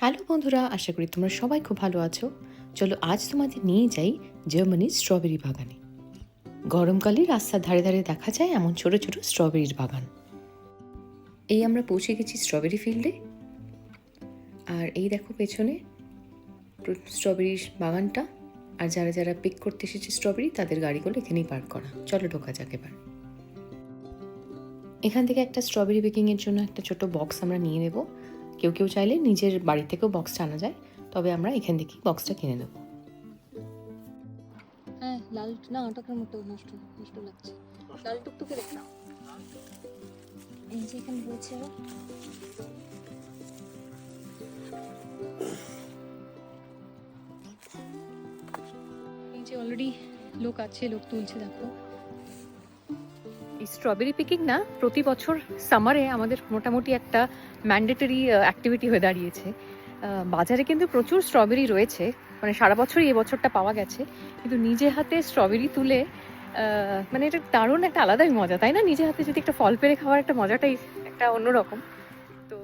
Hello বন্ধুরা, আশা করি তোমরা সবাই খুব ভালো আছো। চলো আজ তোমাদের নিয়ে যাই জার্মানির স্ট্রবেরি বাগানে। গরমকালে রাস্তার ধারে ধারে দেখা যায় এমন ছোট ছোট স্ট্রবেরির বাগান। এই আমরা পৌঁছে গেছি স্ট্রবেরি ফিল্ডে। আর এই দেখো পেছনে স্ট্রবেরির বাগানটা। আর যারা যারা পিক করতে এসেছে স্ট্রবেরি, তাদের গাড়িগুলো এখানেই পার্ক করা। চলো ঢোকা যাক এবার। এখান থেকে একটা স্ট্রবেরি বেকিংয়ের জন্য একটা ছোট বক্স আমরা নিয়ে নেব। কেউ কেউ চাইলে নিজের বাড়ি থেকেও বক্সটা আনা যায়, তবে আমরা এখান থেকেই বক্সটা কিনে নেব। হ্যাঁ, লাল না, ওটার মতো নষ্ট নষ্ট লাগছে। লাল টুকটুকে দেখ না, এই যে এখানে রয়েছে। এই যে অলরেডি লোক আছে, লোক তুলছে, দেখো। এই স্ট্রবেরি পিকিং না প্রতি বছর সামারে আমাদের মোটামুটি একটা ম্যান্ডেটরি অ্যাক্টিভিটি হয়ে দাঁড়িয়েছে। বাজারে কিন্তু প্রচুর স্ট্রবেরি রয়েছে, মানে সারা বছরই এই বছরটা পাওয়া গেছে, কিন্তু নিজে হাতে স্ট্রবেরি তুলে মানে এটা দারুণ একটা আলাদাই মজা, তাই না? নিজে হাতে যদি একটা ফল পেড়ে খাওয়ার একটা মজাটাই একটা অন্যরকম। তো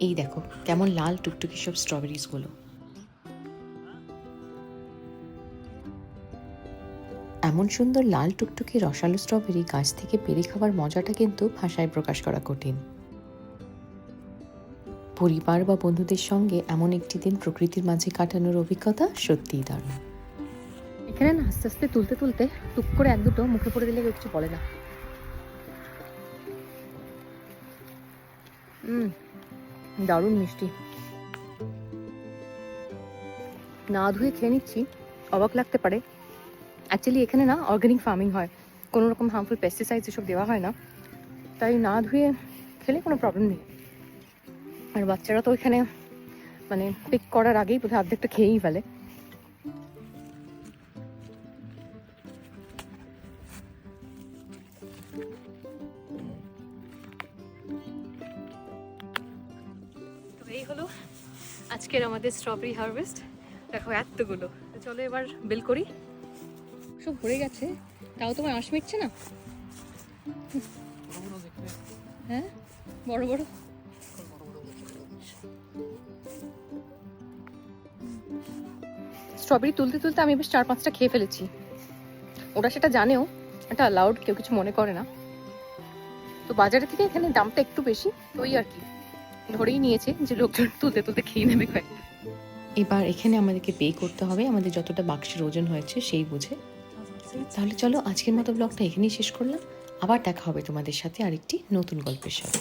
এই দেখো কেমন লাল টুকটুকি সব স্ট্রবেরিজগুলো। এমন সুন্দর লাল টুকটুকি রসালো স্ট্রবেরি গাছ থেকে পেড়ে খাবার মজাটা কিন্তু ভাষায় প্রকাশ করা কঠিন। পরিবার বা বন্ধুদের সঙ্গে এমন একটি দিন প্রকৃতির মাঝে কাটানোর অভিজ্ঞতা সত্যিই দারুণ। এখানে না আস্তে আস্তে তুলতে তুলতে টুক করে এক দুটো মুখে পড়ে দিলে কেউ কিছু বলে না। দারুণ মিষ্টি। না ধুয়ে খেয়ে নিচ্ছি, অবাক লাগতে পারে। অ্যাকচুয়ালি এখানে না অর্গানিক ফার্মিং হয়, কোনো রকম হার্মফুল পেস্টিসাইডস এসব দেওয়া হয় না, তাই না ধুয়ে খেলে কোনো প্রবলেম নেই। আর বাচ্চারা তো এখানে মানে পিক করার আগেই বোধহয় অর্ধেকটা খেয়েই ফেলে। তো এই হলো আজকের আমাদের স্ট্রবেরি হারভেস্ট। দেখো এতগুলো। চলো এবার বিল করি। সব ভরে গেছে, তাও তোমার আঁশ মিটছে না। হ্যাঁ, বড় বড়। স্ট্রবেরি তুলতে তুলতে আমি বেশ 4-5টা খেয়ে ফেলেছি। ওরা সেটা জানেও, এটা অ্যালাউড, কেউ কিছু মনে করে না। তো বাজারে থেকে এখানে দামটা একটু বেশি, তো ওই আর কি ধরেই নিয়েছে যে লোকজন তুলতে তুলতে খেয়ে নেবে কয়েকটা। এবার এখানে আমাদেরকে পে করতে হবে আমাদের যতটা বাক্সের ওজন হয়েছে সেই বুঝে। তাহলে চলো আজকের মতো ব্লগটা এখানেই শেষ করলাম। আবার দেখা হবে তোমাদের সাথে আরেকটি নতুন গল্পের সাথে।